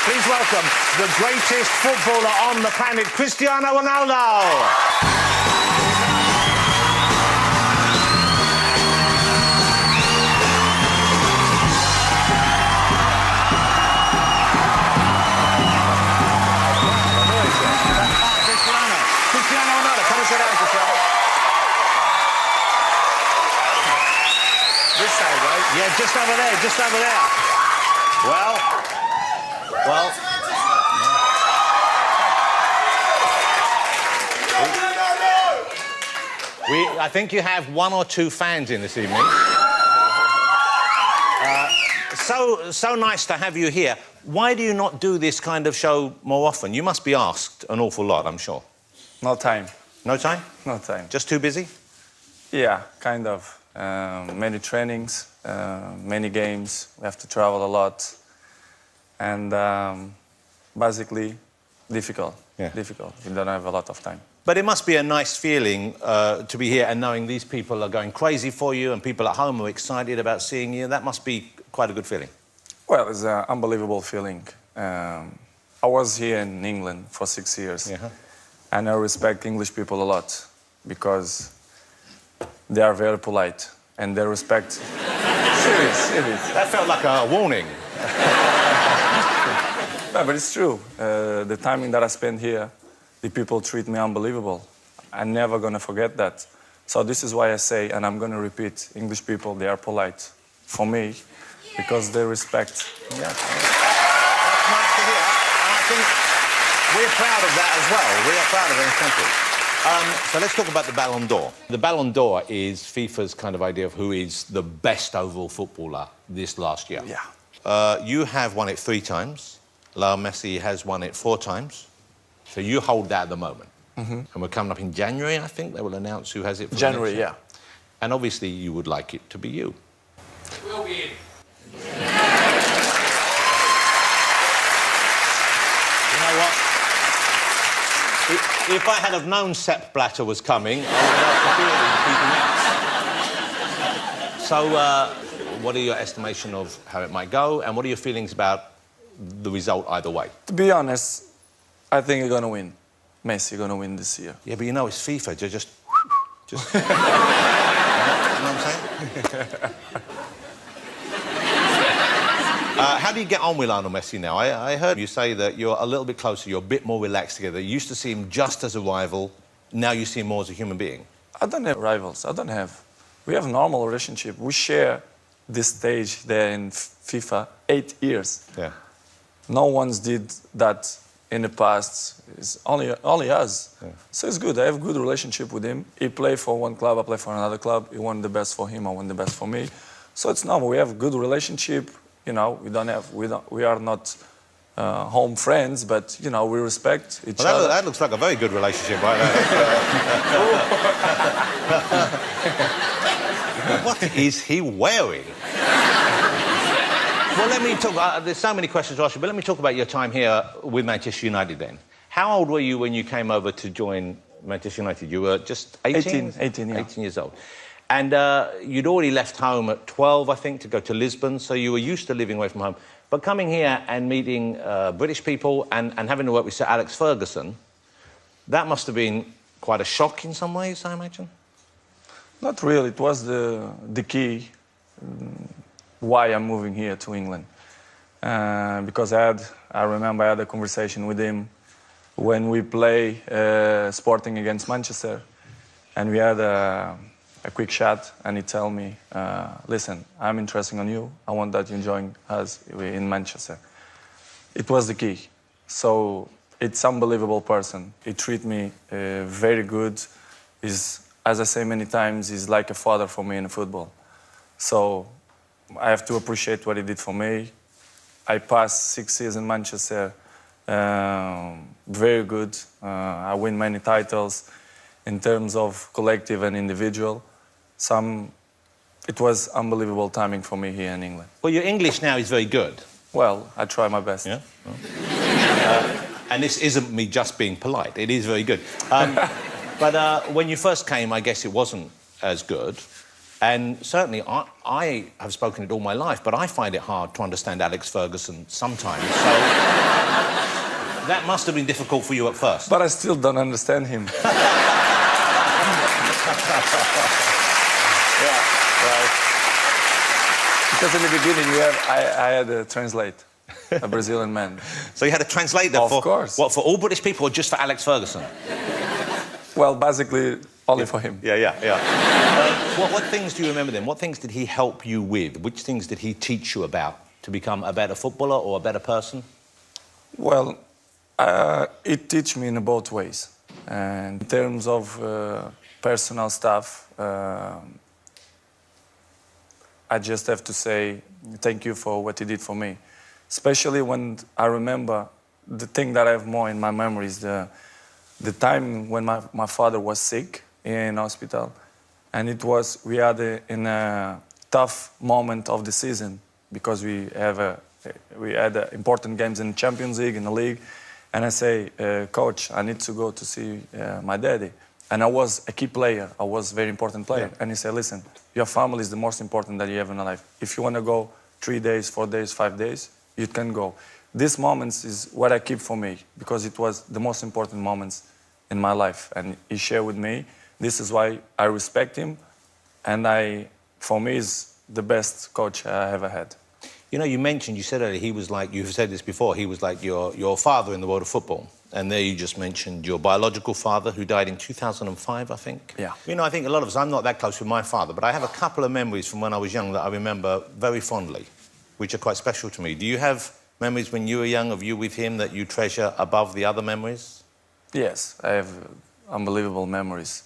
Please welcome the greatest footballer on the planet, Cristiano Ronaldo. Cristiano Ronaldo, come and sit down, Cristiano. This side, right? Yeah, just over there, just over there. Well. I think you have one or two fans in this evening. So nice to have you here. Why do you not do this kind of show more often? You must be asked an awful lot, I'm sure. No time. No time? No time. Just too busy? Yeah, kind of. Many trainings, many games. We have to travel a lot. And basically, difficult. Yeah. Difficult. We don't have a lot of time. But it must be a nice feeling to be here and knowing these people are going crazy for you and people at home are excited about seeing you. That must be quite a good feeling. Well, it's an unbelievable feeling. I was here in England for 6 years. Yeah. And I respect English people a lot because they are very polite and they respect... Serious. That felt like a warning. No, but it's true. The timing that I spent here, the people treat me unbelievable. I'm never going to forget that. So this is why I say, and I'm going to repeat, English people, they are polite for me because they respect. Yeah. That's nice to hear. And I think we're proud of that as well. We are proud of it in country. So let's talk about the Ballon d'Or. The Ballon d'Or is FIFA's kind of idea of who is the best overall footballer this last year. Yeah. You have won it 3 times. Lionel Messi has won it 4 times. So you hold that at the moment. Mm-hmm. And we're coming up in January, I think. They will announce who has it for January, yeah. And obviously you would like it to be you. Will be in. You know what? If I had have known Sepp Blatter was coming, I would have keeping it. So, what are your estimation of how it might go, and what are your feelings about the result either way? To be honest, I think you're going to win. Messi going to win this year. Yeah, but you know, it's FIFA. Just... you know what I'm saying? How do you get on with Lionel Messi now? I heard you say that you're a little bit closer, you're a bit more relaxed together. You used to see him just as a rival, now you see him more as a human being. I don't have rivals, I don't have. We have a normal relationship. We share this stage there in FIFA 8 years. Yeah. No one's did that in the past. It's only us. Yeah. So it's good. I have a good relationship with him. He play for one club, I play for another club. He want the best for him, I want the best for me. So it's normal. We have a good relationship. You know, we are not home friends, but you know, we respect each other. That looks like a very good relationship, right there. What is he wearing? Well, let me talk. There's so many questions to ask you, but let me talk about your time here with Manchester United then. How old were you when you came over to join Manchester United? You were just 18? 18, yeah. 18 years old. And you'd already left home at 12, I think, to go to Lisbon, so you were used to living away from home. But coming here and meeting British people and having to work with Sir Alex Ferguson, that must have been quite a shock in some ways, I imagine? Not really. It was the key why I'm moving here to England. Because I remember I had a conversation with him when we play Sporting against Manchester, and we had a quick chat, and he told me, listen, I'm interested in you. I want that you join us in Manchester. It was the key. So it's unbelievable person. He treat me very good. He's, as I say many times, he's like a father for me in football. So I have to appreciate what he did for me. I passed 6 years in Manchester, very good. I win many titles in terms of collective and individual. It was unbelievable timing for me here in England. Well, your English now is very good. Well, I try my best. Yeah? And this isn't me just being polite. It is very good. But when you first came, I guess it wasn't as good. And certainly, I have spoken it all my life, but I find it hard to understand Alex Ferguson sometimes. So that must have been difficult for you at first. But I still don't understand him. Yeah, well, because in the beginning I had to translate, a Brazilian man. So you had to translate that Of course. What, for all British people or just for Alex Ferguson? Well, basically only for him. Yeah. What things do you remember then? What things did he help you with? Which things did he teach you about to become a better footballer or a better person? Well, it teach me in both ways. And in terms of personal stuff, I just have to say thank you for what he did for me. Especially when I remember the thing that I have more in my memory is the time when my father was sick in hospital. And we had a tough moment of the season because we had important games in the Champions League, in the league. And I say, Coach, I need to go to see my daddy. And I was a key player. I was a very important player. Yeah. And he said, listen, your family is the most important that you have in your life. If you want to go 3 days, 4 days, 5 days, you can go. These moments is what I keep for me because it was the most important moments in my life. And he shared with me. This is why I respect him. And for me, is the best coach I ever had. You know, you said earlier, he was like, you've said this before, he was like your father in the world of football. And there you just mentioned your biological father, who died in 2005, I think. Yeah. You know, I think a lot of us, I'm not that close with my father, but I have a couple of memories from when I was young that I remember very fondly, which are quite special to me. Do you have memories when you were young of you with him that you treasure above the other memories? Yes, I have unbelievable memories.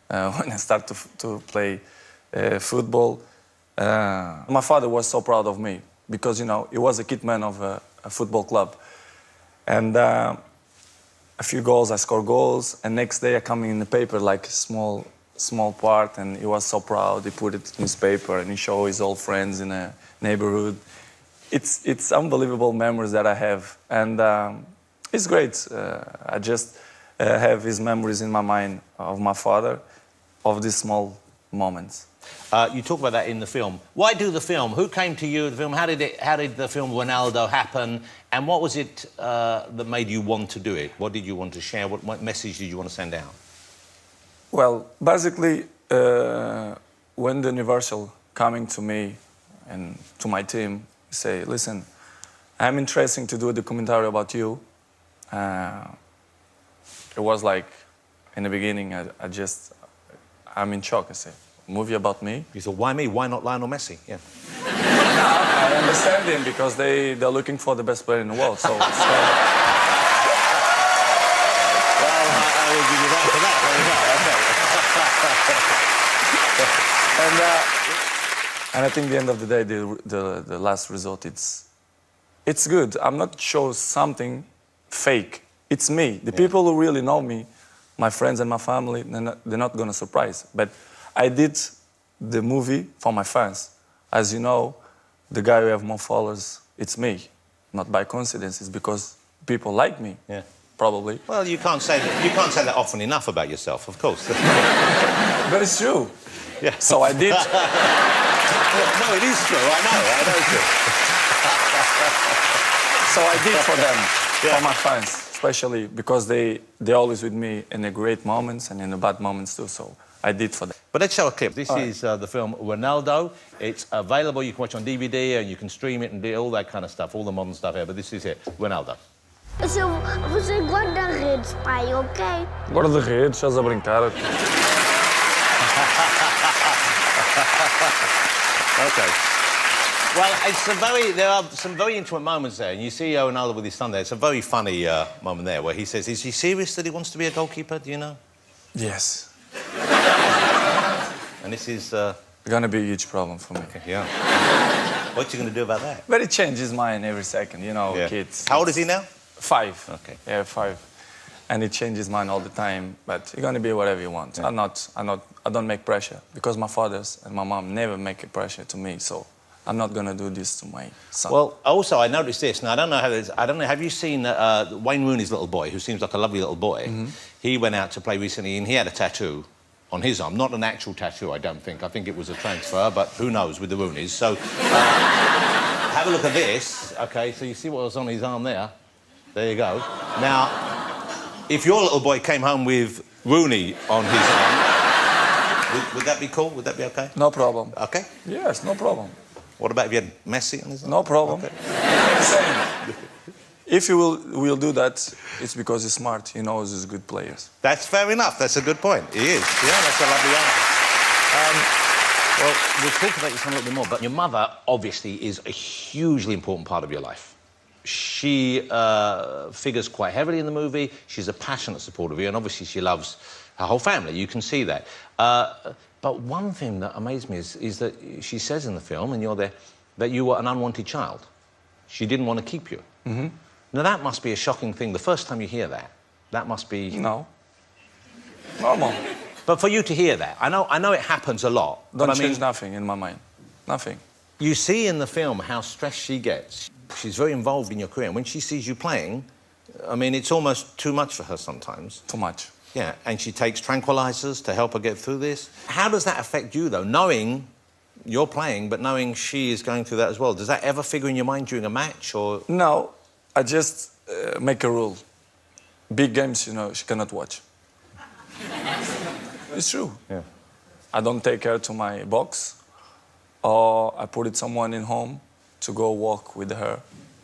When I started to play football, my father was so proud of me because, you know, he was a kid man of a football club. And a few goals, I scored goals, and next day I come in the paper like a small part, and he was so proud. He put it in his paper and he showed his old friends in a neighborhood. It's unbelievable memories that I have, and it's great. I just have his memories in my mind of my father, of these small moments. You talk about that in the film. Why do the film? Who came to you at the film? How did the film Ronaldo happen? And what was it that made you want to do it? What did you want to share? What message did you want to send out? Well, basically, when the Universal coming to me and to my team, say, listen, I'm interested to do a documentary about you. It was like, in the beginning, I'm in shock. I say, movie about me? You thought, why me? Why not Lionel Messi? Yeah. I understand him because they're looking for the best player in the world. So. Well, I will give you that for that. And I think at the end of the day, the last result, it's good. I'm not showing something fake. It's me. The people who really know me, my friends and my family, they're not going to surprise. But I did the movie for my fans. As you know, the guy who have more followers, it's me. Not by coincidence. It's because people like me. Yeah. Probably. Well, you can't say that often enough about yourself, of course. But it's true. Yeah. So I did. No, it is true. I know it's true. So I did for them, for my fans, especially because they're always with me in the great moments and in the bad moments too. So I did for them. But let's show a clip. This is the film Ronaldo. It's available. You can watch on DVD and you can stream it and do all that kind of stuff, all the modern stuff here. But this is it, Ronaldo. Você guarda-redes, pai, ok? Guarda-redes, estás a brincar. Okay. Well, there are some very intimate moments there, and you see Ronaldo with his son there. It's a very funny moment there where he says, is he serious that he wants to be a goalkeeper, do you know? Yes. And this is... going to be a huge problem for me. Okay, yeah. What are you going to do about that? But it changes mine every second, you know, kids. How old is he now? 5. Okay. Yeah, 5. And it changes mine all the time, but you're going to be whatever you want. Yeah. I don't make pressure because my fathers and my mom never make a pressure to me, so I'm not going to do this to my son. Well, also, I noticed this. Now, I don't know, have you seen Wayne Rooney's little boy, who seems like a lovely little boy? Mm-hmm. He went out to play recently and he had a tattoo on his arm. Not an actual tattoo, I don't think. I think it was a transfer, but who knows with the Roonies. So have a look at this. OK, so you see what was on his arm there? There you go. Now, if your little boy came home with Rooney on his arm, would that be cool? Would that be OK? No problem. OK? Yes, no problem. What about if you had Messi on his arm? No problem. Okay. If he will do that, it's because he's smart. He knows he's good players. That's fair enough. That's a good point. He is. Yeah, that's a lovely answer. Well, we'll talk about this a little bit more, but your mother, obviously, is a hugely important part of your life. She figures quite heavily in the movie. She's a passionate supporter of you, and obviously she loves her whole family. You can see that. But one thing that amazed me is that she says in the film, and you're there, that you were an unwanted child. She didn't want to keep you. Mm-hmm. Now, that must be a shocking thing. The first time you hear that, that must be... No. Normal. But for you to hear that, I know it happens a lot. Don't but change nothing in my mind. Nothing. You see in the film how stressed she gets. She's very involved in your career. And when she sees you playing, I mean, it's almost too much for her sometimes. Too much. Yeah, and she takes tranquilizers to help her get through this. How does that affect you, though, knowing you're playing, but knowing she is going through that as well? Does that ever figure in your mind during a match, or...? No, I just make a rule. Big games, you know, she cannot watch. It's true. Yeah. I don't take her to my box, or I put it someone in home to go walk with her.